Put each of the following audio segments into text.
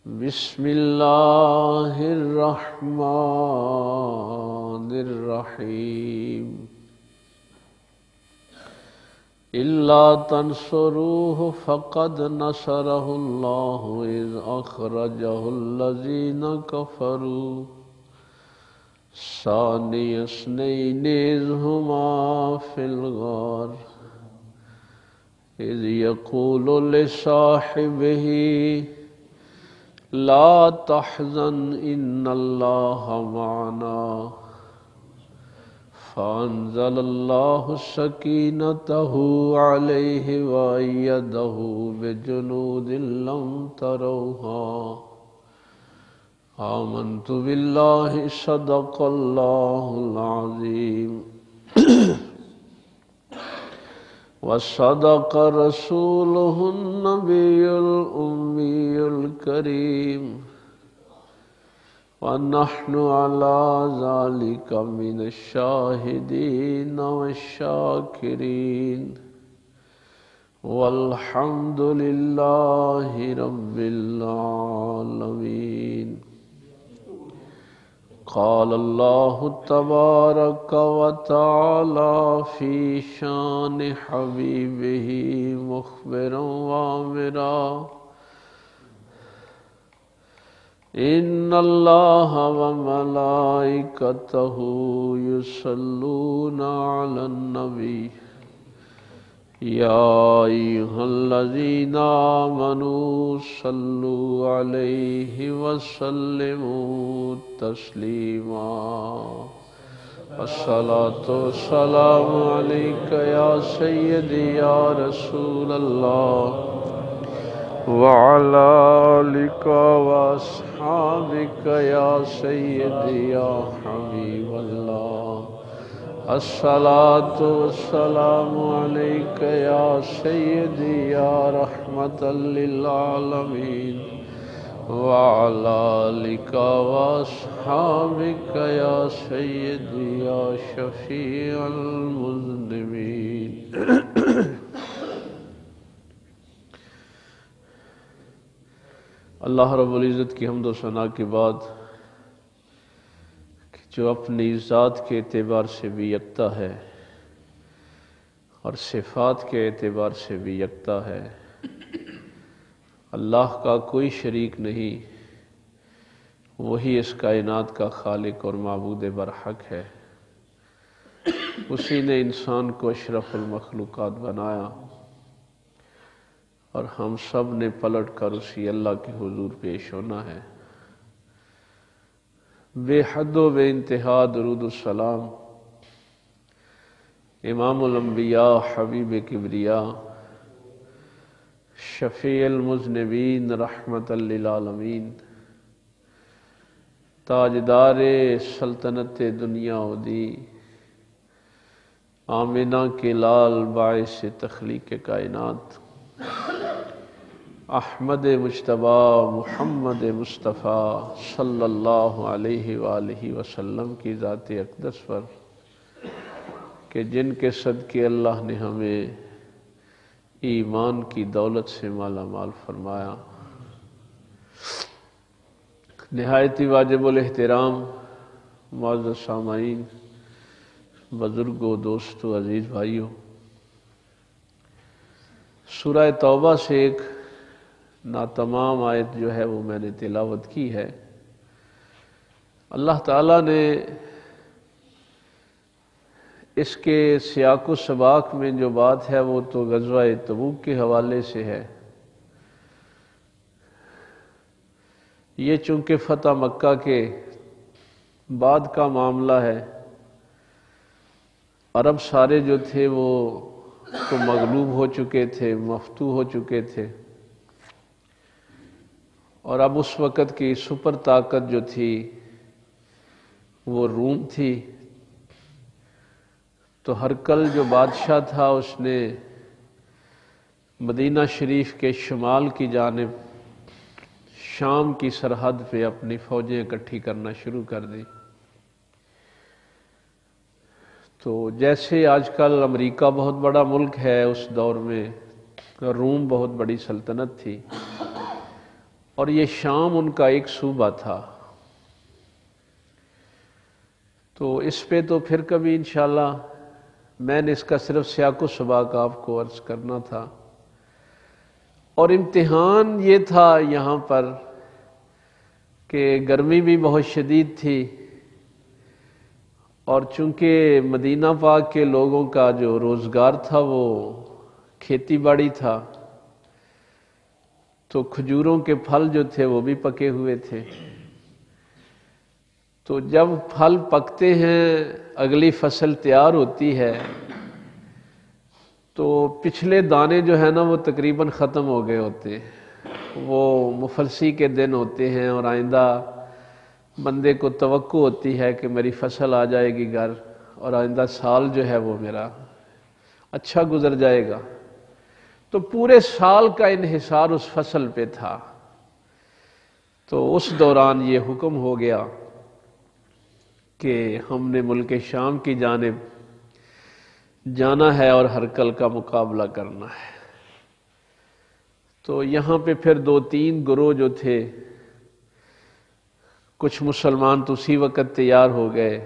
بسم اللہ الرحمن الرحیم الا تنصروه فقد نصرہ اللہ اذ اخرجہ الذین کفروا ثانی اثنین اذ ہما فی الغار اذ یقول لصاحبہ لا تحزن ان اللہ معنا فانزل اللہ سکینتہ علیہ وأیدہ بجنود لم تروها آمنت باللہ صدق اللہ العظیم وصدق رسولہ النبی الأمی الکریم ونحن على ذلك من الشاہدین والشاکرین والحمد للہ رب العالمین قال اللہ تبارک وتعالی فی شان حبیبہ مخبرا وآمرا ان اللہ وملائکتہ یصلون علی النبی یا ایھا الذین آمنوا صلوا علیہ وسلموا تسلیما الصلاۃ والسلام علیک یا سیدی یا رسول اللہ وعلى آلك وأصحابك يا سيدي يا حبيب الله الصلاة والسلام عليك يا سيدي يا رحمة للعالمين وعلى آلك وأصحابك يا سيدي يا شفيع المذنبين اللہ رب العزت کی حمد و ثنا کے بعد جو اپنی ذات کے اعتبار سے بھی یکتا ہے اور صفات کے اعتبار سے بھی یکتا ہے، اللہ کا کوئی شریک نہیں، وہی اس کائنات کا خالق اور معبود برحق ہے، اسی نے انسان کو اشرف المخلوقات بنایا اور ہم سب نے پلٹ کر اسی اللہ کے حضور پیش ہونا ہے۔ بے حد و بے انتہا درود السلام امام الانبیاء حبیب کبریاء شفیع المذنبین رحمت للعالمین تاجدار سلطنت دنیا و دی آمنہ کے لال باعث تخلیق کائنات احمد مجتبی محمد مصطفیٰ صلی اللہ علیہ وآلہ وسلم کی ذات اقدس پر کہ جن کے صدقے اللہ نے ہمیں ایمان کی دولت سے مالا مال فرمایا۔ نہایتی واجب الاحترام معزز سامعین، بزرگوں، دوستوں، عزیز بھائیوں، سورہ توبہ سے ایک ناتمام آیت جو ہے وہ میں نے تلاوت کی ہے۔ اللہ تعالیٰ نے اس کے سیاق و سباق میں جو بات ہے وہ تو غزوہ تبوک کے حوالے سے ہے۔ یہ چونکہ فتح مکہ کے بعد کا معاملہ ہے، عرب سارے جو تھے وہ تو مغلوب ہو چکے تھے، مفتوح ہو چکے تھے، اور اب اس وقت کی سپر طاقت جو تھی وہ روم تھی۔ تو ہرقل جو بادشاہ تھا اس نے مدینہ شریف کے شمال کی جانب شام کی سرحد پہ اپنی فوجیں اکٹھی کرنا شروع کر دی۔ تو جیسے آج کل امریکہ بہت بڑا ملک ہے، اس دور میں روم بہت بڑی سلطنت تھی، اور یہ شام ان کا ایک صوبہ تھا. تو اس پہ تو پھر کبھی انشاءاللہ میں نے اس کا صرف سیاق و سباق آپ کو عرض کرنا تھا. اور امتحان یہ تھا یہاں پر کہ گرمی بھی بہت شدید تھی، اور چونکہ مدینہ پاک کے لوگوں کا جو روزگار تھا وہ کھیتی باڑی تھا، تو کھجوروں کے پھل جو تھے وہ بھی پکے ہوئے تھے. تو جب پھل پکتے ہیں، اگلی فصل تیار ہوتی ہے، تو پچھلے دانے جو ہے نا وہ تقریباً ختم ہو گئے ہوتے ہیں. وہ مفلسی کے دن ہوتے ہیں، اور آئندہ بندے کو توقع ہوتی ہے کہ میری فصل آ جائے گی گھر، اور آئندہ سال جو ہے وہ میرا اچھا گزر جائے گا. تو پورے سال کا انحصار اس فصل پہ تھا. تو اس دوران یہ حکم ہو گیا کہ ہم نے ملک شام کی جانب جانا ہے اور ہرکل کا مقابلہ کرنا ہے. تو یہاں پہ پھر 2-3 گروہ جو تھے، کچھ مسلمان تو اسی وقت تیار ہو گئے،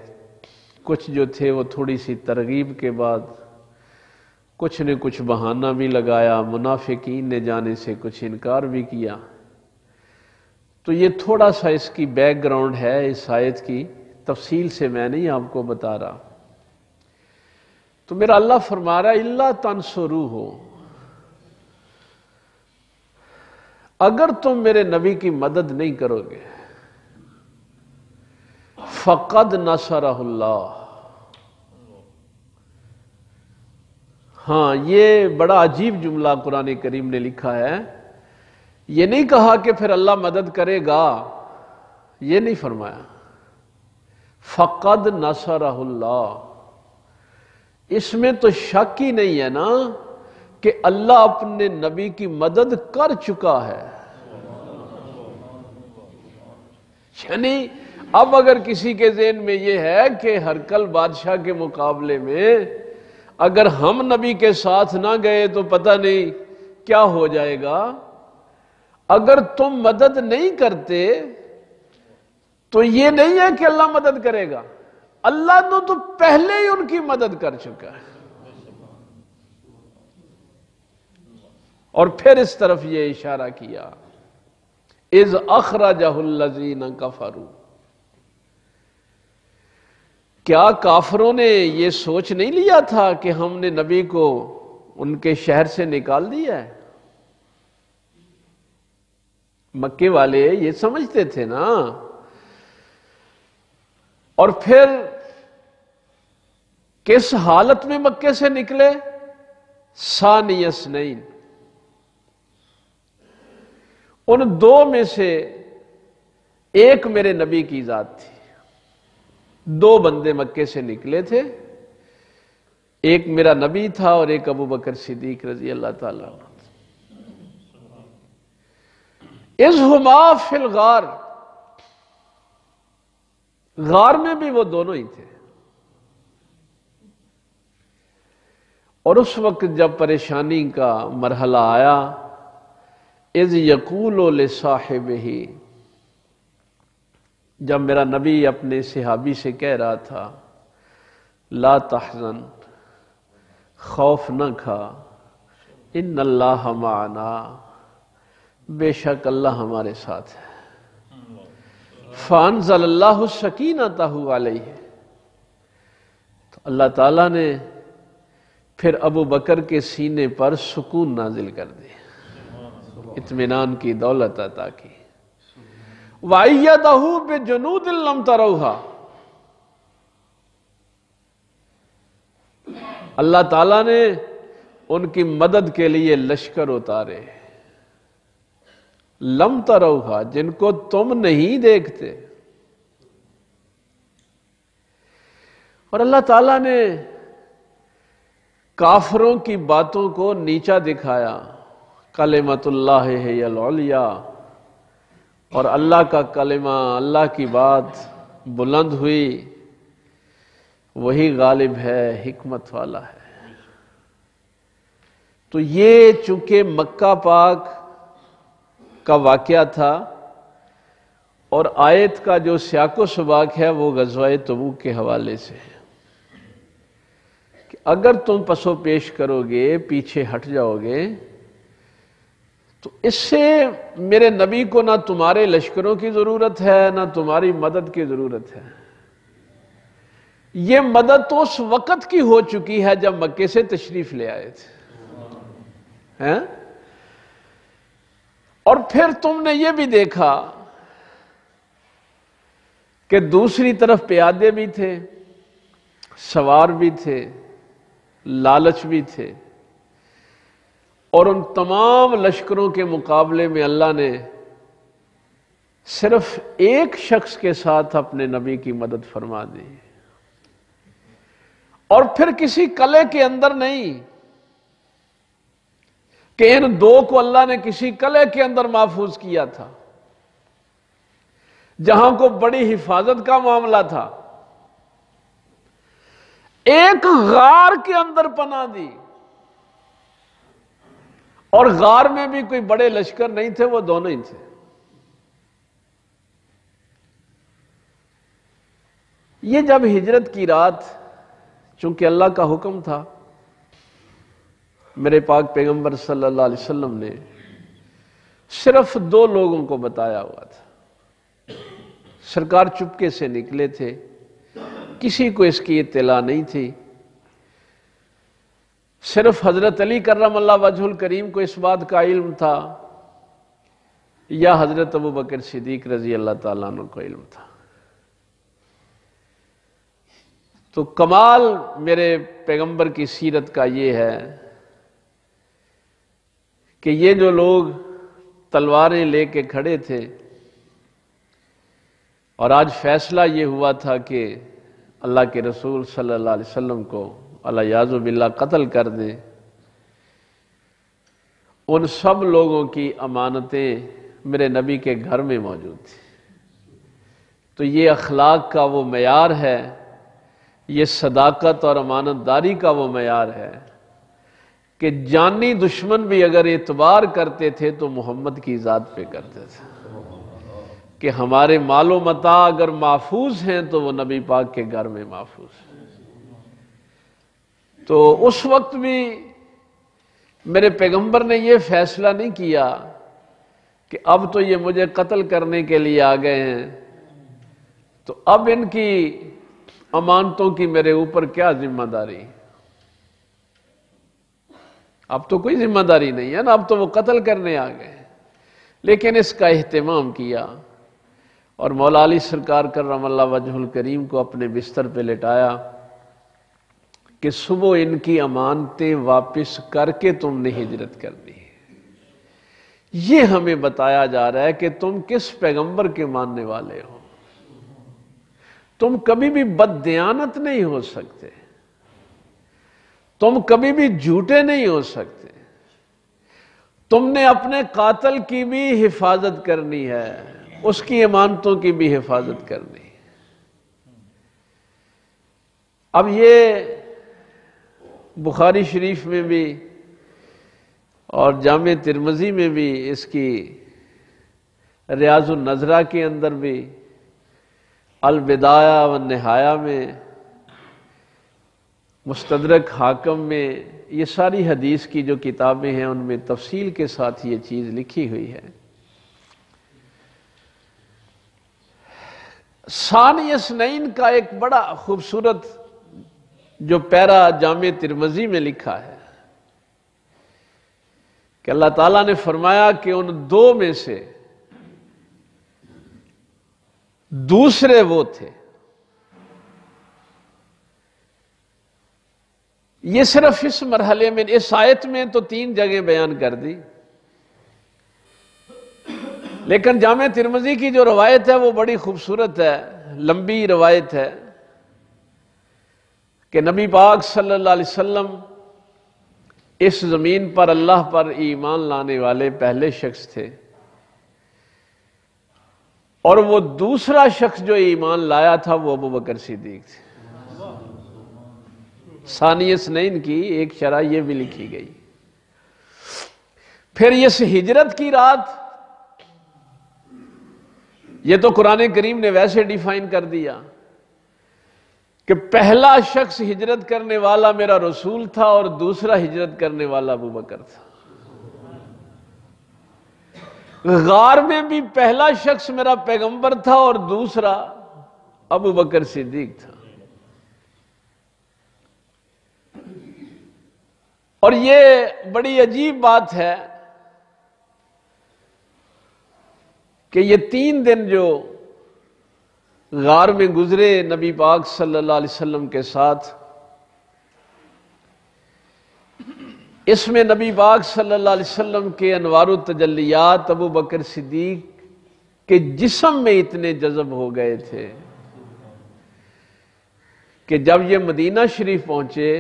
کچھ جو تھے وہ تھوڑی سی ترغیب کے بعد، کچھ نے کچھ بہانہ بھی لگایا، منافقین نے جانے سے کچھ انکار بھی کیا. تو یہ تھوڑا سا اس کی بیک گراؤنڈ ہے اس آیت کی، تفصیل سے میں نہیں آپ کو بتا رہا. تو میرا اللہ فرما رہا ہے الا تنصروہ، اگر تم میرے نبی کی مدد نہیں کرو گے، فقد نصرہ اللہ. ہاں، یہ بڑا عجیب جملہ قرآن کریم نے لکھا ہے. یہ نہیں کہا کہ پھر اللہ مدد کرے گا، یہ نہیں فرمایا. فقد نصرہ اللہ، اس میں تو شک ہی نہیں ہے نا کہ اللہ اپنے نبی کی مدد کر چکا ہے. یعنی اب اگر کسی کے ذہن میں یہ ہے کہ ہرکل بادشاہ کے مقابلے میں اگر ہم نبی کے ساتھ نہ گئے تو پتہ نہیں کیا ہو جائے گا، اگر تم مدد نہیں کرتے تو یہ نہیں ہے کہ اللہ مدد کرے گا. اللہ نے تو پہلے ہی ان کی مدد کر چکا ہے. اور پھر اس طرف یہ اشارہ کیا، اذ اخرجہ الذین کفروا. کیا کافروں نے یہ سوچ نہیں لیا تھا کہ ہم نے نبی کو ان کے شہر سے نکال دیا ہے؟ مکے والے یہ سمجھتے تھے نا. اور پھر کس حالت میں مکے سے نکلے؟ ثانی اثنین، ان 2 میں سے ایک میرے نبی کی ذات تھی. 2 بندے مکے سے نکلے تھے، ایک میرا نبی تھا اور ایک ابو بکر صدیق رضی اللہ تعالیٰ عنہ. اذ ہما فی الغار، غار میں بھی وہ دونوں ہی تھے. اور اس وقت جب پریشانی کا مرحلہ آیا، اذ یقول لصاحبہ، جب میرا نبی اپنے صحابی سے کہہ رہا تھا لا تحزن، خوف نہ کھا، ان اللہ معنا، بے شک اللہ ہمارے ساتھ ہے. فانزل اللہ سکینتہ علیہ، تو اللہ تعالیٰ نے پھر ابو بکر کے سینے پر سکون نازل کر دی، اطمینان کی دولت عطا کی. وَأَيَّدَهُ بِجُنُودٍ لَّمْ تَرَوْهَا، اللہ تعالیٰ نے ان کی مدد کے لیے لشکر اتارے، لم تروہا، جن کو تم نہیں دیکھتے. اور اللہ تعالیٰ نے کافروں کی باتوں کو نیچا دکھایا. کلمۃ اللہ ہی العلیٰ، اور اللہ کا کلمہ، اللہ کی بات بلند ہوئی، وہی غالب ہے، حکمت والا ہے. تو یہ چونکہ مکہ پاک کا واقعہ تھا، اور آیت کا جو سیاق و سباق ہے وہ غزوہ تبوک کے حوالے سے ہے کہ اگر تم پسو پیش کرو گے، پیچھے ہٹ جاؤ گے، تو اس سے میرے نبی کو نہ تمہارے لشکروں کی ضرورت ہے نہ تمہاری مدد کی ضرورت ہے۔ یہ مدد تو اس وقت کی ہو چکی ہے جب مکے سے تشریف لے آئے تھے، اور پھر تم نے یہ بھی دیکھا کہ دوسری طرف پیادے بھی تھے، سوار بھی تھے، لالچ بھی تھے، اور ان تمام لشکروں کے مقابلے میں اللہ نے صرف ایک شخص کے ساتھ اپنے نبی کی مدد فرما دی، اور پھر کسی قلعے کے اندر نہیں کہ ان دو کو اللہ نے کسی قلعے کے اندر محفوظ کیا تھا جہاں کو بڑی حفاظت کا معاملہ تھا، ایک غار کے اندر پناہ دی، اور غار میں بھی کوئی بڑے لشکر نہیں تھے، وہ دونوں ہی تھے۔ یہ جب ہجرت کی رات، چونکہ اللہ کا حکم تھا، میرے پاک پیغمبر صلی اللہ علیہ وسلم نے صرف 2 لوگوں کو بتایا ہوا تھا۔ سرکار چپکے سے نکلے تھے، کسی کو اس کی اطلاع نہیں تھی، صرف حضرت علی کرم اللہ وجہ الکریم کو اس بات کا علم تھا، یا حضرت ابوبکر صدیق رضی اللہ تعالیٰ عنہ کو علم تھا۔ تو کمال میرے پیغمبر کی سیرت کا یہ ہے کہ یہ جو لوگ تلواریں لے کے کھڑے تھے، اور آج فیصلہ یہ ہوا تھا کہ اللہ کے رسول صلی اللہ علیہ وسلم کو الیاذ باللہ قتل کر دیں، ان سب لوگوں کی امانتیں میرے نبی کے گھر میں موجود تھی۔ تو یہ اخلاق کا وہ معیار ہے، یہ صداقت اور امانت داری کا وہ معیار ہے کہ جانی دشمن بھی اگر اعتبار کرتے تھے تو محمد کی ذات پہ کرتے تھے، کہ ہمارے مال و متاع اگر محفوظ ہیں تو وہ نبی پاک کے گھر میں محفوظ ہیں۔ تو اس وقت بھی میرے پیغمبر نے یہ فیصلہ نہیں کیا کہ اب تو یہ مجھے قتل کرنے کے لیے آ گئے ہیں، تو اب ان کی امانتوں کی میرے اوپر کیا ذمہ داری؟ اب تو کوئی ذمہ داری نہیں ہے نا، اب تو وہ قتل کرنے آ گئے۔ لیکن اس کا اہتمام کیا، اور مولا علی سرکار کرم اللہ وجہ الکریم کو اپنے بستر پہ لٹایا کہ صبح ان کی امانتیں واپس کر کے تم نے ہجرت کرنی ہے۔ یہ ہمیں بتایا جا رہا ہے کہ تم کس پیغمبر کے ماننے والے ہو۔ تم کبھی بھی بددیانت نہیں ہو سکتے، تم کبھی بھی جھوٹے نہیں ہو سکتے، تم نے اپنے قاتل کی بھی حفاظت کرنی ہے، اس کی امانتوں کی بھی حفاظت کرنی ہے۔ اب یہ بخاری شریف میں بھی اور جامع ترمذی میں بھی، اس کی ریاض النظرہ کے اندر بھی، البدایہ والنہایہ میں، مستدرک حاکم میں، یہ ساری حدیث کی جو کتابیں ہیں ان میں تفصیل کے ساتھ یہ چیز لکھی ہوئی ہے۔ ثانی اثنین کا ایک بڑا خوبصورت جو پیرا جامع ترمذی میں لکھا ہے کہ اللہ تعالیٰ نے فرمایا کہ ان 2 میں سے دوسرے وہ تھے۔ یہ صرف اس مرحلے میں، اس آیت میں تو 3 جگہ بیان کر دی، لیکن جامع ترمذی کی جو روایت ہے وہ بڑی خوبصورت ہے، لمبی روایت ہے کہ نبی پاک صلی اللہ علیہ وسلم اس زمین پر اللہ پر ایمان لانے والے پہلے شخص تھے، اور وہ دوسرا شخص جو ایمان لایا تھا وہ ابوبکر صدیق تھے۔ ثانی اثنین کی ایک شرح یہ بھی لکھی گئی۔ پھر اس ہجرت کی رات یہ تو قرآن کریم نے ویسے ڈیفائن کر دیا کہ پہلا شخص ہجرت کرنے والا میرا رسول تھا اور دوسرا ہجرت کرنے والا ابو بکر تھا۔ غار میں بھی پہلا شخص میرا پیغمبر تھا اور دوسرا ابو بکر صدیق تھا۔ اور یہ بڑی عجیب بات ہے کہ یہ 3 دن جو غار میں گزرے نبی پاک صلی اللہ علیہ وسلم کے ساتھ، اس میں نبی پاک صلی اللہ علیہ وسلم کے انوار و تجلیات ابو بکر صدیق کے جسم میں اتنے جذب ہو گئے تھے کہ جب یہ مدینہ شریف پہنچے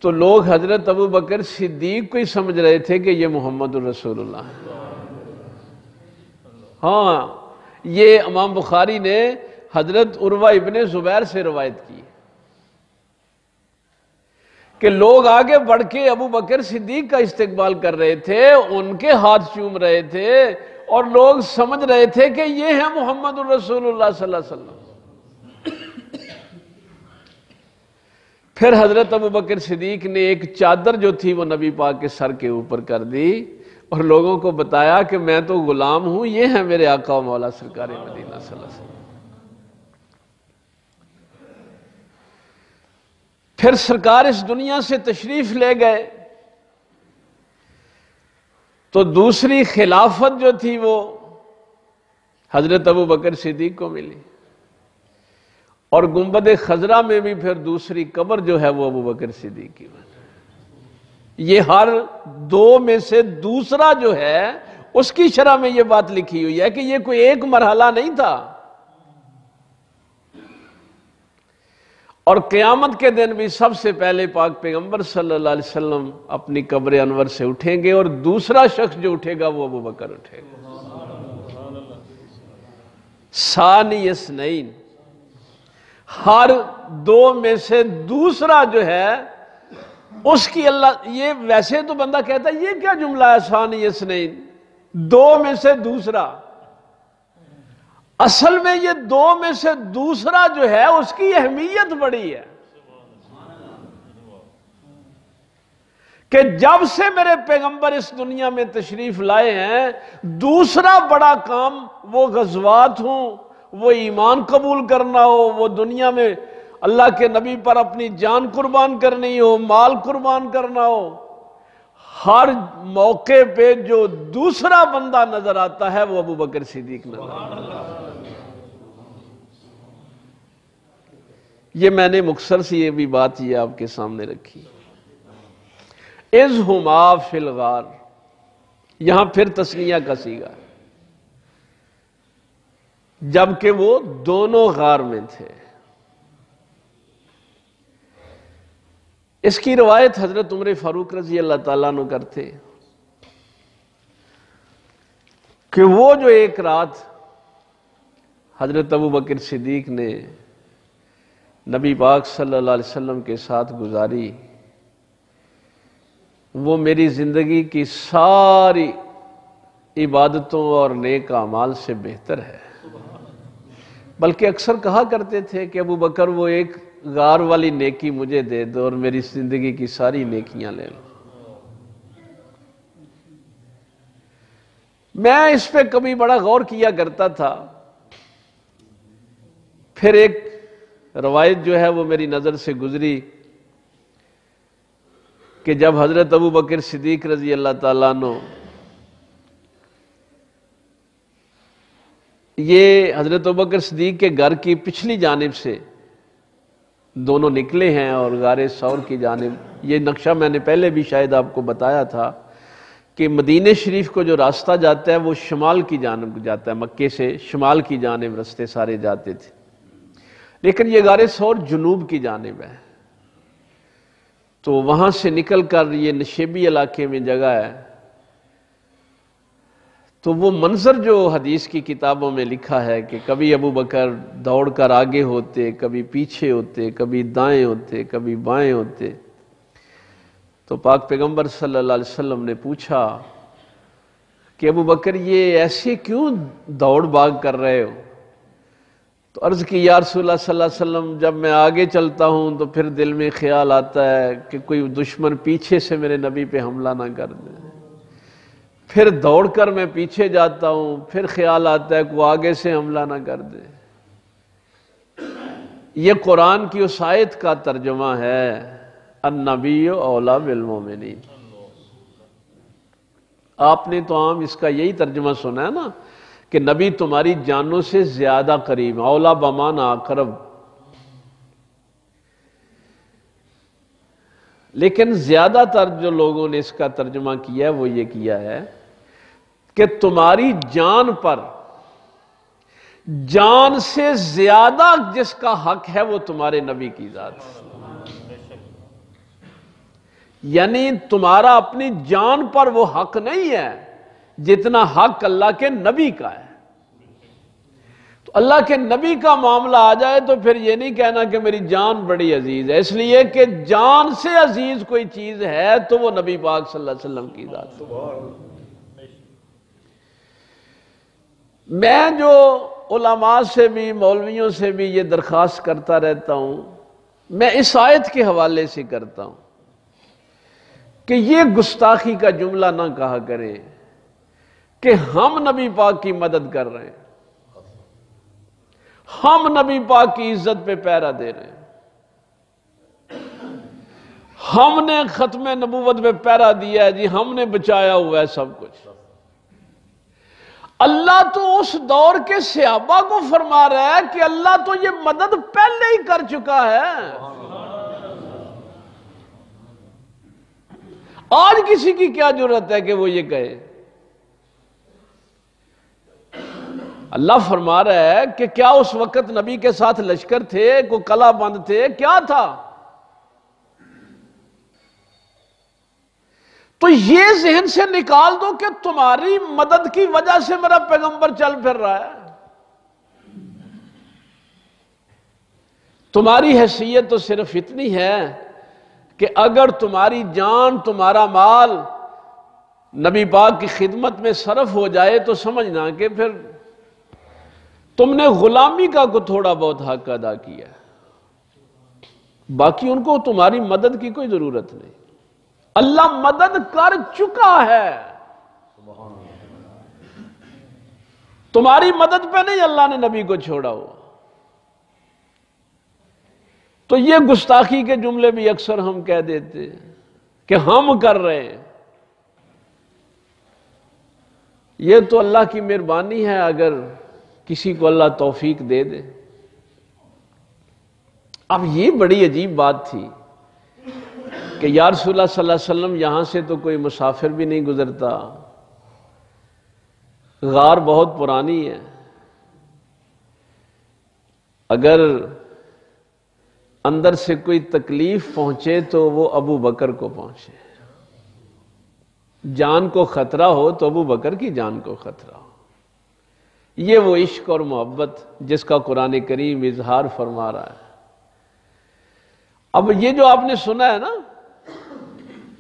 تو لوگ حضرت ابو بکر صدیق کو ہی سمجھ رہے تھے کہ یہ محمد الرسول اللہ ہے۔ ہاں، یہ امام بخاری نے حضرت عروہ ابن زبیر سے روایت کی کہ لوگ آگے بڑھ کے ابو بکر صدیق کا استقبال کر رہے تھے، ان کے ہاتھ چوم رہے تھے اور لوگ سمجھ رہے تھے کہ یہ ہے محمد الرسول اللہ صلی اللہ علیہ وسلم۔ پھر حضرت ابو بکر صدیق نے ایک چادر جو تھی وہ نبی پاک کے سر کے اوپر کر دی اور لوگوں کو بتایا کہ میں تو غلام ہوں، یہ ہے میرے آقا و مولا سرکار مدینہ صلی اللہ علیہ وسلم۔ پھر سرکار اس دنیا سے تشریف لے گئے تو دوسری خلافت جو تھی وہ حضرت ابو بکر صدیق کو ملی، اور گنبد خضرا میں بھی پھر دوسری قبر جو ہے وہ ابو بکر صدیق کی بنی۔ یہ ہر 2 میں سے دوسرا جو ہے اس کی شرح میں یہ بات لکھی ہوئی ہے کہ یہ کوئی ایک مرحلہ نہیں تھا۔ اور قیامت کے دن بھی سب سے پہلے پاک پیغمبر صلی اللہ علیہ وسلم اپنی قبر انور سے اٹھیں گے اور دوسرا شخص جو اٹھے گا وہ ابو بکر اٹھے گا۔ ثانی اثنین، ہر 2 میں سے دوسرا جو ہے اس کی اللہ، یہ ویسے تو بندہ کہتا ہے یہ کیا جملہ ہے ثانی اثنین، 2 میں سے دوسرا، اصل میں یہ 2 میں سے دوسرا جو ہے اس کی اہمیت بڑی ہے کہ جب سے میرے پیغمبر اس دنیا میں تشریف لائے ہیں دوسرا بڑا کام وہ غزوات ہوں، وہ ایمان قبول کرنا ہو، وہ دنیا میں اللہ کے نبی پر اپنی جان قربان کرنی ہو، مال قربان کرنا ہو، ہر موقع پہ جو دوسرا بندہ نظر آتا ہے وہ ابو بکر صدیق نظر آتا ہے۔ یہ میں نے مختصر سی یہ بھی بات یہ آپ کے سامنے رکھی۔ اذ ہما فی الغار، یہاں پھر تثنیہ کا صیغہ ہے، جبکہ وہ دونوں غار میں تھے۔ اس کی روایت حضرت عمر فاروق رضی اللہ تعالیٰ عنہ کرتے کہ وہ جو ایک رات حضرت ابو بکر صدیق نے نبی پاک صلی اللہ علیہ وسلم کے ساتھ گزاری، وہ میری زندگی کی ساری عبادتوں اور نیک اعمال سے بہتر ہے۔ بلکہ اکثر کہا کرتے تھے کہ ابو بکر وہ ایک غار والی نیکی مجھے دے دو اور میری زندگی کی ساری نیکیاں لے لو۔ میں اس پہ کبھی بڑا غور کیا کرتا تھا، پھر ایک روایت جو ہے وہ میری نظر سے گزری کہ جب حضرت ابو بکر صدیق رضی اللہ تعالیٰ عنہ یہ حضرت ابو بکر صدیق کے گھر کی پچھلی جانب سے دونوں نکلے ہیں اور غار ثور کی جانب، یہ نقشہ میں نے پہلے بھی شاید آپ کو بتایا تھا کہ مدینہ شریف کو جو راستہ جاتا ہے وہ شمال کی جانب جاتا ہے، مکے سے شمال کی جانب راستے سارے جاتے تھے، لیکن یہ غار ثور جنوب کی جانب ہے، تو وہاں سے نکل کر یہ نشیبی علاقے میں جگہ ہے۔ تو وہ منظر جو حدیث کی کتابوں میں لکھا ہے کہ کبھی ابو بکر دوڑ کر آگے ہوتے، کبھی پیچھے ہوتے، کبھی دائیں ہوتے، کبھی بائیں ہوتے، تو پاک پیغمبر صلی اللہ علیہ وسلم نے پوچھا کہ ابو بکر یہ ایسے کیوں دوڑ بھاگ کر رہے ہو؟ تو عرض کی یا رسول اللہ صلی اللہ علیہ وسلم جب میں آگے چلتا ہوں تو پھر دل میں خیال آتا ہے کہ کوئی دشمن پیچھے سے میرے نبی پہ حملہ نہ کر دے، پھر دوڑ کر میں پیچھے جاتا ہوں، پھر خیال آتا ہے کہ وہ آگے سے حملہ نہ کر دے۔ یہ قرآن کی اس آیت کا ترجمہ ہے النبی اولیٰ بالمومنین۔ آپ نے تو عام اس کا یہی ترجمہ سنا ہے نا کہ نبی تمہاری جانوں سے زیادہ قریب، اولیٰ بمعنی اقرب۔ لیکن زیادہ تر جو لوگوں نے اس کا ترجمہ کیا ہے وہ یہ کیا ہے کہ تمہاری جان پر جان سے زیادہ جس کا حق ہے وہ تمہارے نبی کی ذات ہے۔ یعنی تمہارا اپنی جان پر وہ حق نہیں ہے جتنا حق اللہ کے نبی کا ہے۔ تو اللہ کے نبی کا معاملہ آ جائے تو پھر یہ نہیں کہنا کہ میری جان بڑی عزیز ہے، اس لیے کہ جان سے عزیز کوئی چیز ہے تو وہ نبی پاک صلی اللہ علیہ وسلم کی ذات ہے۔ میں جو علماء سے بھی مولویوں سے بھی یہ درخواست کرتا رہتا ہوں، میں اس آیت کے حوالے سے کرتا ہوں کہ یہ گستاخی کا جملہ نہ کہا کریں کہ ہم نبی پاک کی مدد کر رہے ہیں، ہم نبی پاک کی عزت پہ پیرا دے رہے ہیں، ہم نے ختم نبوت پہ پیرا دیا ہے جی، ہم نے بچایا ہوا ہے سب کچھ۔ اللہ تو اس دور کے صحابہ کو فرما رہا ہے کہ اللہ تو یہ مدد پہلے ہی کر چکا ہے، آج کسی کی کیا ضرورت ہے کہ وہ یہ کہے؟ اللہ فرما رہا ہے کہ کیا اس وقت نبی کے ساتھ لشکر تھے، کوئی قلعہ بند تھے، کیا تھا؟ تو یہ ذہن سے نکال دو کہ تمہاری مدد کی وجہ سے میرا پیغمبر چل پھر رہا ہے۔ تمہاری حیثیت تو صرف اتنی ہے کہ اگر تمہاری جان، تمہارا مال نبی پاک کی خدمت میں صرف ہو جائے تو سمجھنا کہ پھر تم نے غلامی کا کو تھوڑا بہت حق ادا کیا ہے، باقی ان کو تمہاری مدد کی کوئی ضرورت نہیں۔ اللہ مدد کر چکا ہے، تمہاری مدد پہ نہیں اللہ نے نبی کو چھوڑا ہوا۔ تو یہ گستاخی کے جملے بھی اکثر ہم کہہ دیتے ہیں کہ ہم کر رہے ہیں، یہ تو اللہ کی مہربانی ہے اگر کسی کو اللہ توفیق دے دے۔ اب یہ بڑی عجیب بات تھی کہ یا رسول اللہ صلی اللہ علیہ وسلم یہاں سے تو کوئی مسافر بھی نہیں گزرتا، غار بہت پرانی ہے، اگر اندر سے کوئی تکلیف پہنچے تو وہ ابو بکر کو پہنچے، جان کو خطرہ ہو تو ابو بکر کی جان کو خطرہ ہو۔ یہ وہ عشق اور محبت جس کا قرآن کریم اظہار فرما رہا ہے۔ اب یہ جو آپ نے سنا ہے نا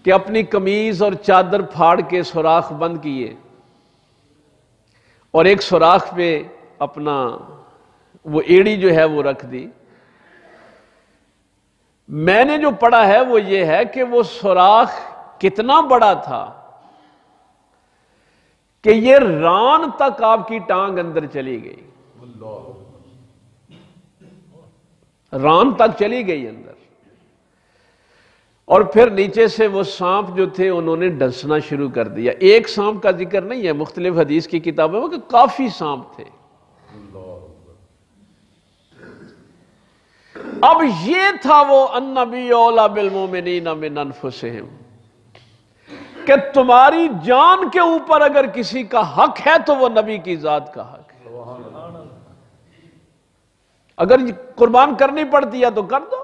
کہ اپنی قمیض اور چادر پھاڑ کے سوراخ بند کیے اور ایک سوراخ پہ اپنا وہ ایڑی جو ہے وہ رکھ دی، میں نے جو پڑھا ہے وہ یہ ہے کہ وہ سوراخ کتنا بڑا تھا کہ یہ ران تک آپ کی ٹانگ اندر چلی گئی، ران تک چلی گئی اندر، اور پھر نیچے سے وہ سانپ جو تھے انہوں نے ڈسنا شروع کر دیا۔ ایک سانپ کا ذکر نہیں ہے، مختلف حدیث کی کتابوں میں کہ کافی سانپ تھے۔ اب یہ تھا وہ النبی اولیٰ بالمومنین من انفسہم، کہ تمہاری جان کے اوپر اگر کسی کا حق ہے تو وہ نبی کی ذات کا حق ہے۔ اگر قربان کرنی پڑتی ہے تو کر دو۔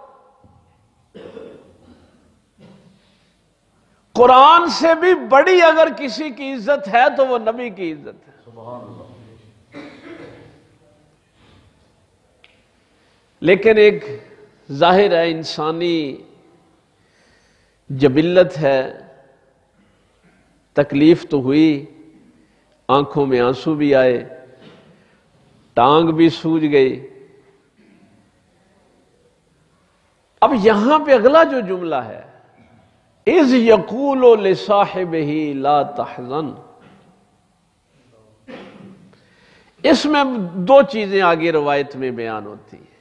قرآن سے بھی بڑی اگر کسی کی عزت ہے تو وہ نبی کی عزت ہے۔ لیکن ایک ظاہر ہے انسانی جبلت ہے، تکلیف تو ہوئی، آنکھوں میں آنسو بھی آئے، ٹانگ بھی سوج گئی۔ اب یہاں پہ اگلا جو جملہ ہے، اذ یقول لصاحبہ لا تحزن، اس میں دو چیزیں آگے روایت میں بیان ہوتی ہیں۔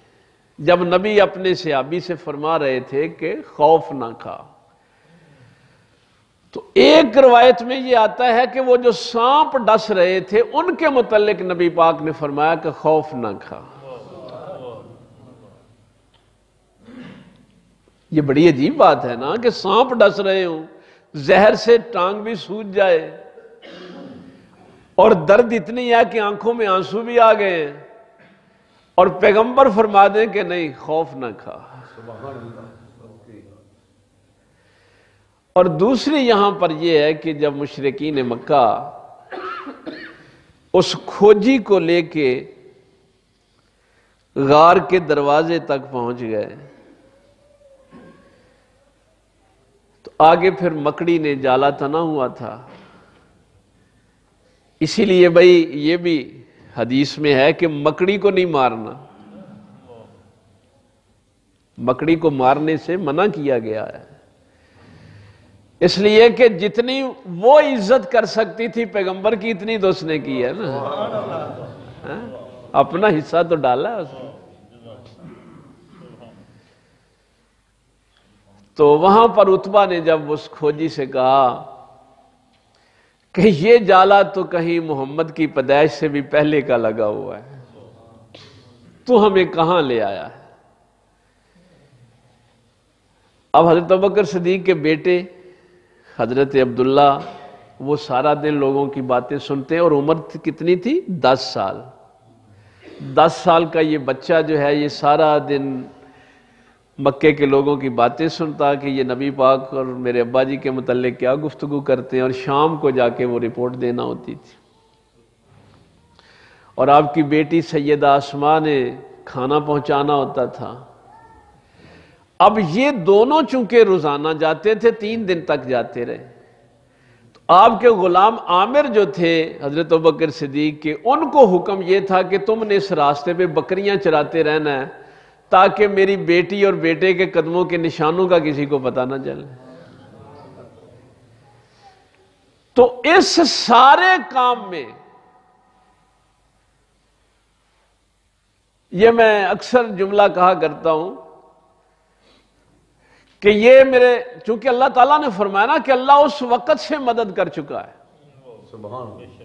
جب نبی اپنے صحابی سے فرما رہے تھے کہ خوف نہ کھا، تو ایک روایت میں یہ آتا ہے کہ وہ جو سانپ ڈس رہے تھے ان کے متعلق نبی پاک نے فرمایا کہ خوف نہ کھا۔ یہ بڑی عجیب بات ہے نا کہ سانپ ڈس رہے ہوں، زہر سے ٹانگ بھی سوج جائے، اور درد اتنی ہے کہ آنکھوں میں آنسو بھی آ گئے ہیں، اور پیغمبر فرما دیں کہ نہیں خوف نہ کھا۔ اور دوسری یہاں پر یہ ہے کہ جب مشرکین مکہ اس کھوجی کو لے کے غار کے دروازے تک پہنچ گئے، تو آگے پھر مکڑی نے جالا تنا ہوا تھا، اسی لیے بھائی یہ بھی حدیث میں ہے کہ مکڑی کو نہیں مارنا، مکڑی کو مارنے سے منع کیا گیا ہے، اس لیے کہ جتنی وہ عزت کر سکتی تھی پیغمبر کی اتنی تو اس نے کی ہے نا، اپنا حصہ تو ڈالا اس نے۔ تو وہاں پر عتبہ نے جب اس کھوجی سے کہا کہ یہ جالا تو کہیں محمد کی پیدائش سے بھی پہلے کا لگا ہوا ہے، تو ہمیں کہاں لے آیا ہے؟ اب حضرت ابوبکر صدیق کے بیٹے حضرت عبداللہ وہ سارا دن لوگوں کی باتیں سنتے ہیں، اور عمر کتنی تھی؟ 10 سال۔ 10 سال کا یہ بچہ جو ہے یہ سارا دن مکے کے لوگوں کی باتیں سنتا کہ یہ نبی پاک اور میرے ابا جی کے متعلق کیا گفتگو کرتے ہیں، اور شام کو جا کے وہ رپورٹ دینا ہوتی تھی، اور آپ کی بیٹی سیدہ اسماء نے کھانا پہنچانا ہوتا تھا۔ اب یہ دونوں چونکہ روزانہ جاتے تھے، 3 دن تک جاتے رہے، تو آپ کے غلام عامر جو تھے حضرت ابوبکر صدیق کے، ان کو حکم یہ تھا کہ تم نے اس راستے پہ بکریاں چراتے رہنا ہے تاکہ میری بیٹی اور بیٹے کے قدموں کے نشانوں کا کسی کو پتہ نہ چلے۔ تو اس سارے کام میں یہ میں اکثر جملہ کہا کرتا ہوں کہ یہ میرے، چونکہ اللہ تعالیٰ نے فرمایا نا کہ اللہ اس وقت سے مدد کر چکا ہے، سبحان اللہ،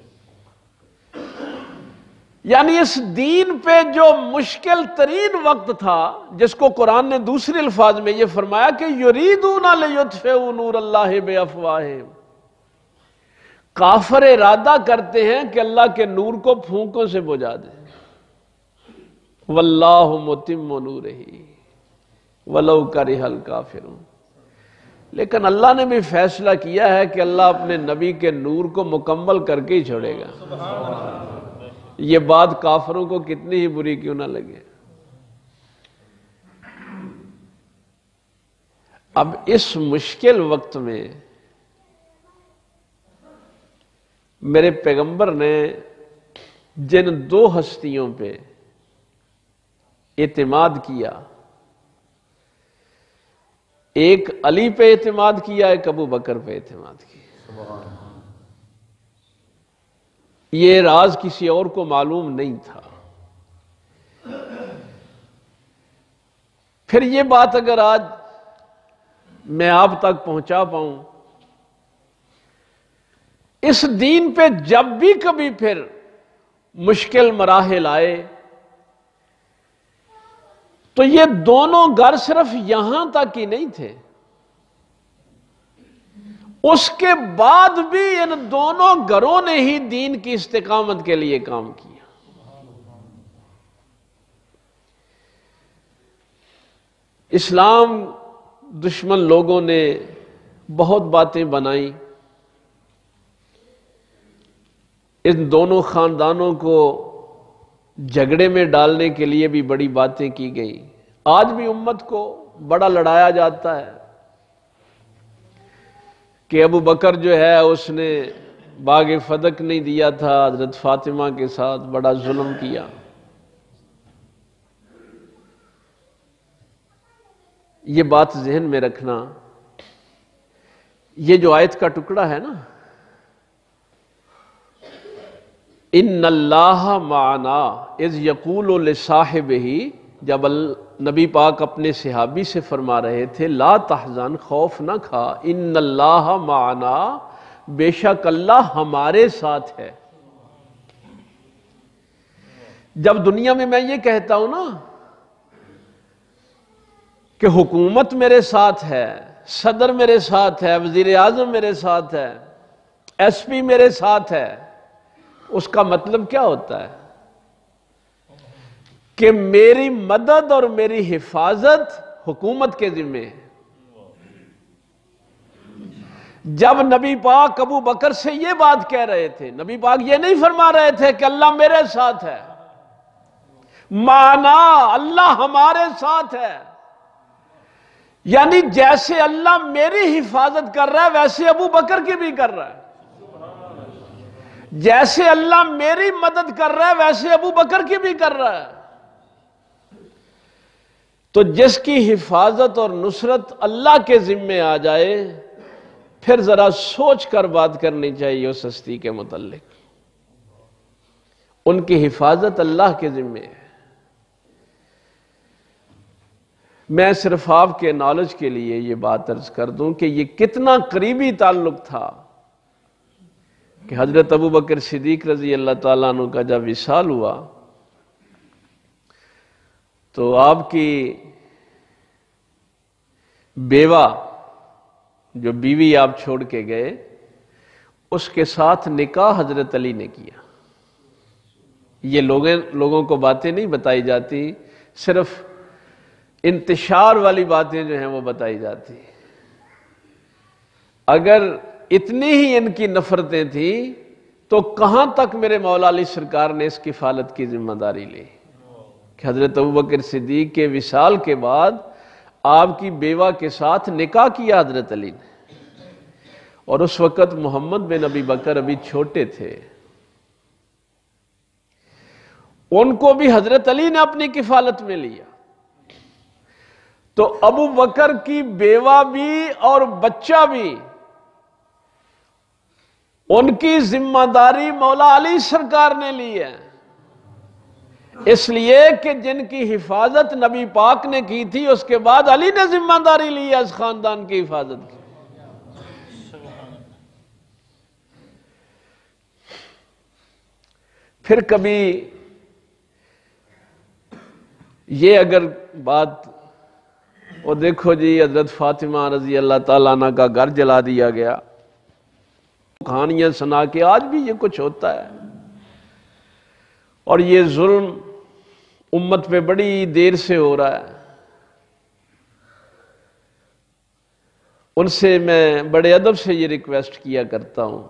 یعنی اس دین پہ جو مشکل ترین وقت تھا، جس کو قرآن نے دوسرے الفاظ میں یہ فرمایا کہ یریدون لیطفئوا نور اللہ بافواہہم، کافر ارادہ کرتے ہیں کہ اللہ کے نور کو پھونکوں سے بجھا دیں، واللہ متم نورہ ولو کرہ الکافرون، لیکن اللہ نے بھی فیصلہ کیا ہے کہ اللہ اپنے نبی کے نور کو مکمل کر کے ہی چھوڑے گا، یہ بات کافروں کو کتنی ہی بری کیوں نہ لگے۔ اب اس مشکل وقت میں میرے پیغمبر نے جن 2 ہستیوں پہ اعتماد کیا، ایک علی پہ اعتماد کیا، ایک ابو بکر پہ اعتماد کیا، یہ راز کسی اور کو معلوم نہیں تھا۔ پھر یہ بات اگر آج میں آپ تک پہنچا پاؤں، اس دین پہ جب بھی کبھی پھر مشکل مراحل آئے تو یہ دونوں گھر صرف یہاں تک ہی نہیں تھے، اس کے بعد بھی ان دونوں گھروں نے ہی دین کی استقامت کے لیے کام کیا۔ اسلام دشمن لوگوں نے بہت باتیں بنائیں، ان دونوں خاندانوں کو جھگڑے میں ڈالنے کے لیے بھی بڑی باتیں کی گئی۔ آج بھی امت کو بڑا لڑایا جاتا ہے کہ ابو بکر جو ہے اس نے باغ فدق نہیں دیا تھا حضرت فاطمہ کے ساتھ، بڑا ظلم کیا۔ یہ بات ذہن میں رکھنا، یہ جو آیت کا ٹکڑا ہے نا، ان اللہ معنا اذ یقول لصاحبہ، جب نبی پاک اپنے صحابی سے فرما رہے تھے لا تحزن، خوف نہ کھا، ان اللہ معنا، بے شک اللہ ہمارے ساتھ ہے۔ جب دنیا میں میں یہ کہتا ہوں نا کہ حکومت میرے ساتھ ہے، صدر میرے ساتھ ہے، وزیر اعظم میرے ساتھ ہے، ایس پی میرے ساتھ ہے، اس کا مطلب کیا ہوتا ہے کہ میری مدد اور میری حفاظت حکومت کے ذمے ہے۔ جب نبی پاک ابو بکر سے یہ بات کہہ رہے تھے، نبی پاک یہ نہیں فرما رہے تھے کہ اللہ میرے ساتھ ہے، مانا اللہ ہمارے ساتھ ہے، یعنی جیسے اللہ میری حفاظت کر رہا ہے ویسے ابو بکر کی بھی کر رہا ہے، جیسے اللہ میری مدد کر رہا ہے ویسے ابو بکر کی بھی کر رہا ہے۔ تو جس کی حفاظت اور نصرت اللہ کے ذمے آ جائے، پھر ذرا سوچ کر بات کرنی چاہیے اس ہستی کے متعلق۔ ان کی حفاظت اللہ کے ذمے ہے۔ میں صرف آپ کے نالج کے لیے یہ بات عرض کر دوں کہ یہ کتنا قریبی تعلق تھا کہ حضرت ابو بکر صدیق رضی اللہ تعالیٰ عنہ کا جب وصال ہوا تو آپ کی بیوہ، جو بیوی آپ چھوڑ کے گئے، اس کے ساتھ نکاح حضرت علی نے کیا۔ یہ لوگوں کو باتیں نہیں بتائی جاتی، صرف انتشار والی باتیں جو ہیں وہ بتائی جاتی۔ اگر اتنی ہی ان کی نفرتیں تھیں تو کہاں تک میرے مولا علی سرکار نے اس کفالت کی ذمہ داری لی کہ حضرت ابوبکر صدیق کے وصال کے بعد آپ کی بیوہ کے ساتھ نکاح کیا حضرت علی نے، اور اس وقت محمد بن ابی بکر ابھی چھوٹے تھے، ان کو بھی حضرت علی نے اپنی کفالت میں لیا۔ تو ابو بکر کی بیوہ بھی اور بچہ بھی، ان کی ذمہ داری مولا علی سرکار نے لی ہے، اس لیے کہ جن کی حفاظت نبی پاک نے کی تھی اس کے بعد علی نے ذمہ داری لی ہے اس خاندان کی حفاظت کی۔ پھر کبھی یہ اگر بات، وہ دیکھو جی حضرت فاطمہ رضی اللہ تعالیٰ عنہ کا گھر جلا دیا گیا، کہانیاں سنا کے آج بھی یہ کچھ ہوتا ہے، اور یہ ظلم امت پہ بڑی دیر سے ہو رہا ہے۔ ان سے میں بڑے ادب سے یہ ریکویسٹ کیا کرتا ہوں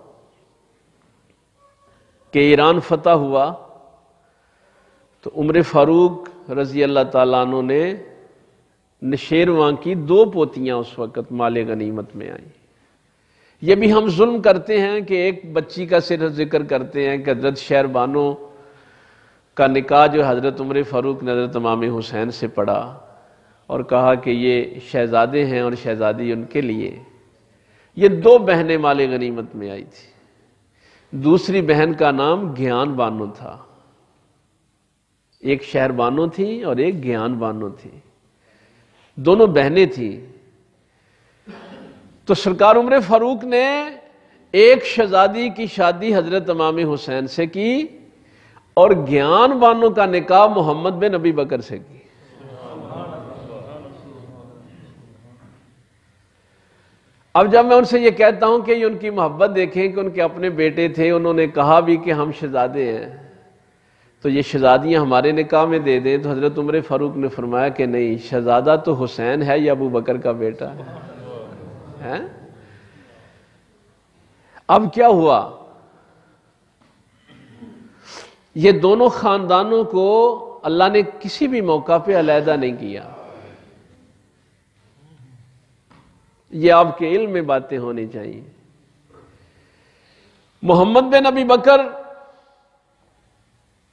کہ ایران فتح ہوا تو عمر فاروق رضی اللہ تعالیٰ عنہ نے نشیروان کی 2 پوتیاں اس وقت مال غنیمت میں آئیں۔ یہ بھی ہم ظلم کرتے ہیں کہ ایک بچی کا صرف ذکر کرتے ہیں کہ حضرت شہر بانو کا نکاح جو حضرت عمر فاروق نے حضرت امام حسین سے پڑھا اور کہا کہ یہ شہزادے ہیں اور شہزادی ان کے لیے۔ یہ 2 بہنیں مال غنیمت میں آئی تھی، دوسری بہن کا نام گیان بانو تھا، ایک شہر بانو تھی اور ایک گیان بانو تھی، دونوں بہنیں تھیں۔ تو سرکار عمر فاروق نے ایک شہزادی کی شادی حضرت امام حسین سے کی اور گیان بانو کا نکاح محمد بن ابی بکر سے کی۔ اب جب میں ان سے یہ کہتا ہوں کہ یہ ان کی محبت دیکھیں کہ ان کے اپنے بیٹے تھے، انہوں نے کہا بھی کہ ہم شہزادے ہیں تو یہ شہزادیاں ہمارے نکاح میں دے دیں، تو حضرت عمر فاروق نے فرمایا کہ نہیں، شہزادہ تو حسین ہے یا ابو بکر کا بیٹا ہے۔ اب کیا ہوا، یہ دونوں خاندانوں کو اللہ نے کسی بھی موقع پہ علیحدہ نہیں کیا۔ یہ آپ کے علم میں باتیں ہونی چاہیے۔ محمد بن ابی بکر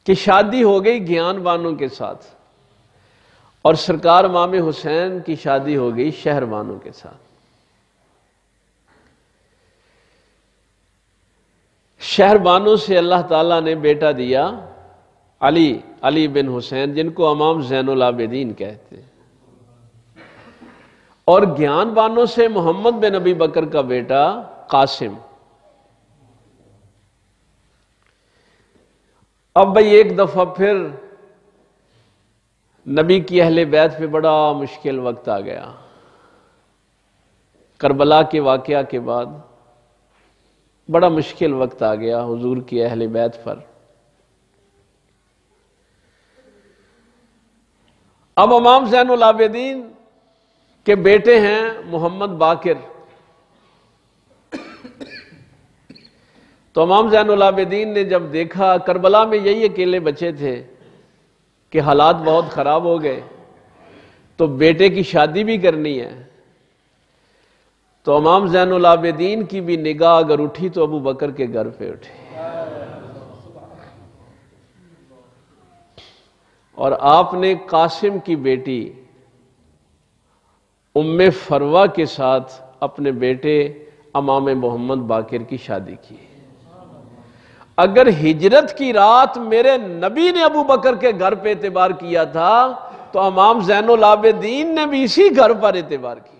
کی شادی ہو گئی گیان بانوں کے ساتھ، اور سرکار امام حسین کی شادی ہو گئی شہر بانوں کے ساتھ۔ شہر بانوں سے اللہ تعالیٰ نے بیٹا دیا علی بن حسین، جن کو امام زین العابدین کہتے ہیں، اور گیان بانوں سے محمد بن ابی بکر کا بیٹا قاسم۔ اب بھئی ایک دفعہ پھر نبی کی اہل بیت پہ بڑا مشکل وقت آ گیا۔ کربلا کے واقعہ کے بعد بڑا مشکل وقت آ گیا حضور کی اہل بیت پر۔ اب امام زین العابدین کے بیٹے ہیں محمد باقر، تو امام زین العابدین نے جب دیکھا کربلا میں یہی اکیلے بچے تھے کہ حالات بہت خراب ہو گئے، تو بیٹے کی شادی بھی کرنی ہے، تو امام زین العابدین کی بھی نگاہ اگر اٹھی تو ابو بکر کے گھر پہ اٹھی، اور آپ نے قاسم کی بیٹی ام فروہ کے ساتھ اپنے بیٹے امام محمد باقر کی شادی کی۔ اگر ہجرت کی رات میرے نبی نے ابو بکر کے گھر پہ اعتبار کیا تھا تو امام زین العابدین نے بھی اسی گھر پر اعتبار کیا۔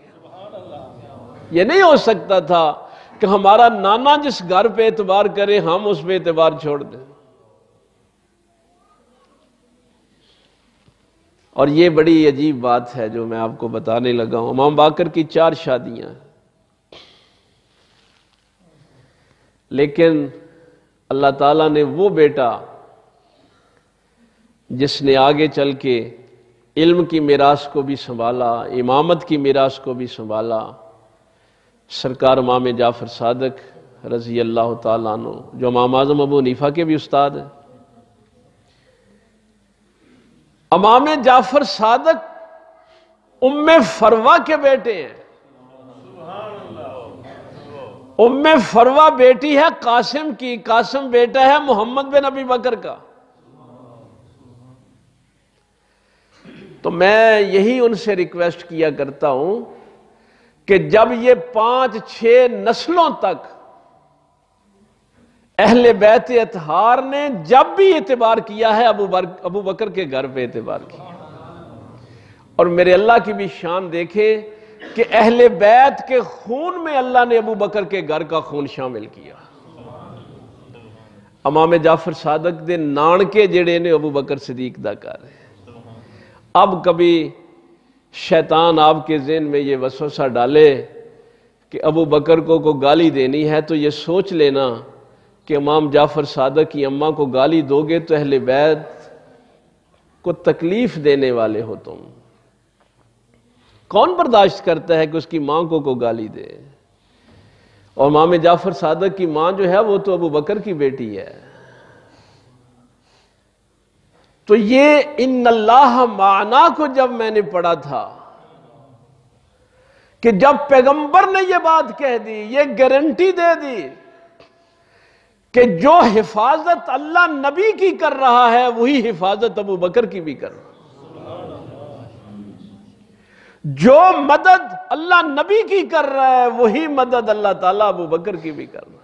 یہ نہیں ہو سکتا تھا کہ ہمارا نانا جس گھر پہ اعتبار کرے ہم اس پہ اعتبار چھوڑ دیں۔ اور یہ بڑی عجیب بات ہے جو میں آپ کو بتانے لگا ہوں۔ امام باقر کی 4 شادیاں ہیں، لیکن اللہ تعالیٰ نے وہ بیٹا جس نے آگے چل کے علم کی میراث کو بھی سنبھالا، امامت کی میراث کو بھی سنبھالا، سرکار امام جعفر صادق رضی اللہ تعالیٰ عنہ، جو امام اعظم ابو حنیفہ کے بھی استاد ہیں۔ امام جعفر صادق ام فروہ کے بیٹے ہیں۔ ام فروہ بیٹی ہے قاسم کی، قاسم بیٹا ہے محمد بن ابی بکر کا۔ تو میں یہی ان سے ریکویسٹ کیا کرتا ہوں کہ جب یہ 5-6 نسلوں تک اہل بیت اطہار نے جب بھی اعتبار کیا ہے ابو بکر کے گھر پہ اعتبار کیا، اور میرے اللہ کی بھی شان دیکھیں کہ اہل بیت کے خون میں اللہ نے ابو بکر کے گھر کا خون شامل کیا۔ امام جعفر صادق دے نان کے جڑے نے ابو بکر صدیق دا کر رہے ہیں۔ اب کبھی شیطان آپ کے ذہن میں یہ وسوسہ ڈالے کہ ابو بکر کو گالی دینی ہے تو یہ سوچ لینا کہ امام جعفر صادق کی اماں کو گالی دو گے تو اہل بیت کو تکلیف دینے والے ہو تم۔ کون برداشت کرتا ہے کہ اس کی ماں کو گالی دے؟ اور امام جعفر صادق کی ماں جو ہے وہ تو ابو بکر کی بیٹی ہے۔ تو یہ ان اللہ معنا کو جب میں نے پڑھا تھا کہ جب پیغمبر نے یہ بات کہہ دی، یہ گارنٹی دے دی کہ جو حفاظت اللہ نبی کی کر رہا ہے وہی حفاظت ابو بکر کی بھی کر رہا ہے، جو مدد اللہ نبی کی کر رہا ہے وہی مدد اللہ تعالیٰ ابو بکر کی بھی کر رہا ہے۔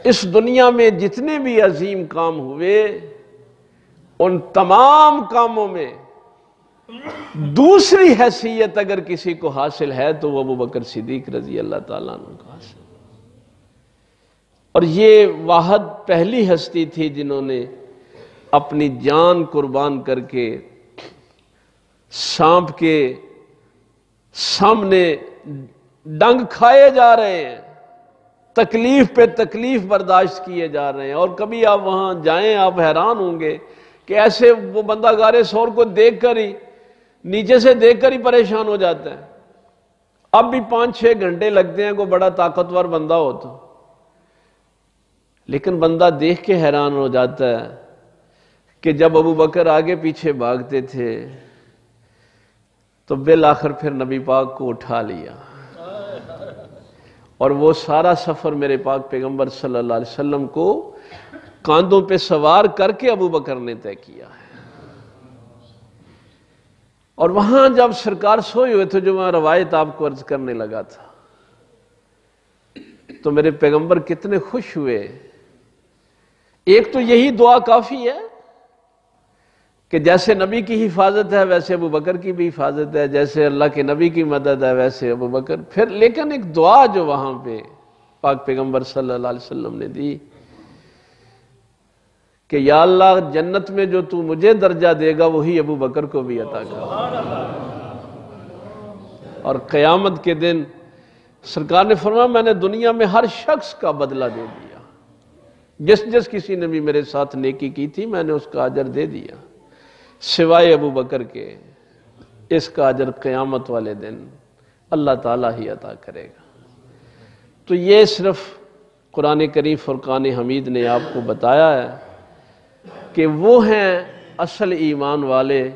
اس دنیا میں جتنے بھی عظیم کام ہوئے ان تمام کاموں میں دوسری حیثیت اگر کسی کو حاصل ہے تو وہ ابو بکر صدیق رضی اللہ تعالیٰ عنہ کو حاصل، اور یہ واحد پہلی ہستی تھی جنہوں نے اپنی جان قربان کر کے سانپ کے سامنے ڈنگ کھائے جا رہے ہیں، تکلیف پہ تکلیف برداشت کیے جا رہے ہیں، اور کبھی آپ وہاں جائیں آپ حیران ہوں گے کہ ایسے وہ بندہ غار ثور کو دیکھ کر ہی نیچے سے دیکھ کر ہی پریشان ہو جاتا ہے۔ اب بھی 5-6 گھنٹے لگتے ہیں کوئی بڑا طاقتور بندہ ہو تو، لیکن بندہ دیکھ کے حیران ہو جاتا ہے کہ جب ابو بکر آگے پیچھے بھاگتے تھے تو بالآخر پھر نبی پاک کو اٹھا لیا۔ اور وہ سارا سفر میرے پاک پیغمبر صلی اللہ علیہ وسلم کو کاندھوں پہ سوار کر کے ابو بکر نے طے کیا ہے۔ اور وہاں جب سرکار سوئے ہوئے تھے، جو میں روایت آپ کو عرض کرنے لگا تھا، تو میرے پیغمبر کتنے خوش ہوئے۔ ایک تو یہی دعا کافی ہے کہ جیسے نبی کی حفاظت ہے ویسے ابو بکر کی بھی حفاظت ہے، جیسے اللہ کے نبی کی مدد ہے ویسے ابو بکر۔ پھر لیکن ایک دعا جو وہاں پہ پاک پیغمبر صلی اللہ علیہ وسلم نے دی کہ یا اللہ جنت میں جو تو مجھے درجہ دے گا وہی ابو بکر کو بھی عطا کر۔ اور قیامت کے دن سرکار نے فرمایا میں نے دنیا میں ہر شخص کا بدلہ دے دیا، جس کسی نے بھی میرے ساتھ نیکی کی تھی میں نے اس کا اجر دے دیا، سوائے ابو بکر کے، اس کا اجر قیامت والے دن اللہ تعالیٰ ہی عطا کرے گا۔ تو یہ صرف قرآن کریم فرقان حمید نے آپ کو بتایا ہے کہ وہ ہیں اصل ایمان والے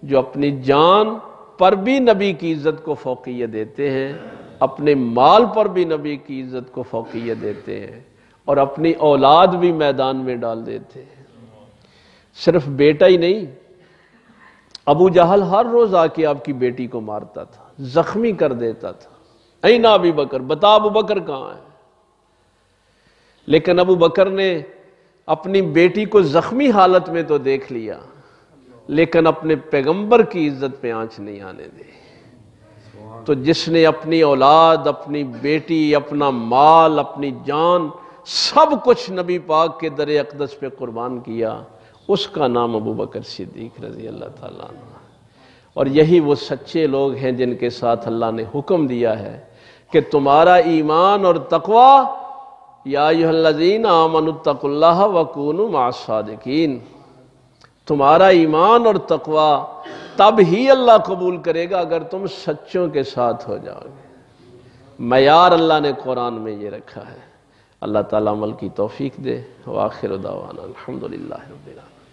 جو اپنی جان پر بھی نبی کی عزت کو فوقیت دیتے ہیں، اپنے مال پر بھی نبی کی عزت کو فوقیت دیتے ہیں، اور اپنی اولاد بھی میدان میں ڈال دیتے ہیں۔ صرف بیٹا ہی نہیں، ابو جہل ہر روز آ کے آپ کی بیٹی کو مارتا تھا، زخمی کر دیتا تھا۔ اینا ابی بکر، بتا ابو بکر کہاں ہے؟ لیکن ابو بکر نے اپنی بیٹی کو زخمی حالت میں تو دیکھ لیا، لیکن اپنے پیغمبر کی عزت پہ آنچ نہیں آنے دی۔ تو جس نے اپنی اولاد، اپنی بیٹی، اپنا مال، اپنی جان، سب کچھ نبی پاک کے در اقدس پہ قربان کیا، اس کا نام ابو بکر صدیق رضی اللہ تعالیٰ عنہ۔ اور یہی وہ سچے لوگ ہیں جن کے ساتھ اللہ نے حکم دیا ہے کہ تمہارا ایمان اور تقوی، یا ایھا الذین آمنوا اتقوا اللہ وکونوا مع الصادقین، تمہارا ایمان اور تقوی تب ہی اللہ قبول کرے گا اگر تم سچوں کے ساتھ ہو جاؤ گے۔ معیار اللہ نے قرآن میں یہ رکھا ہے۔ اللہ تعالیٰ عمل کی توفیق دے۔ وآخر دعوانا الحمدللہ رب العالمین۔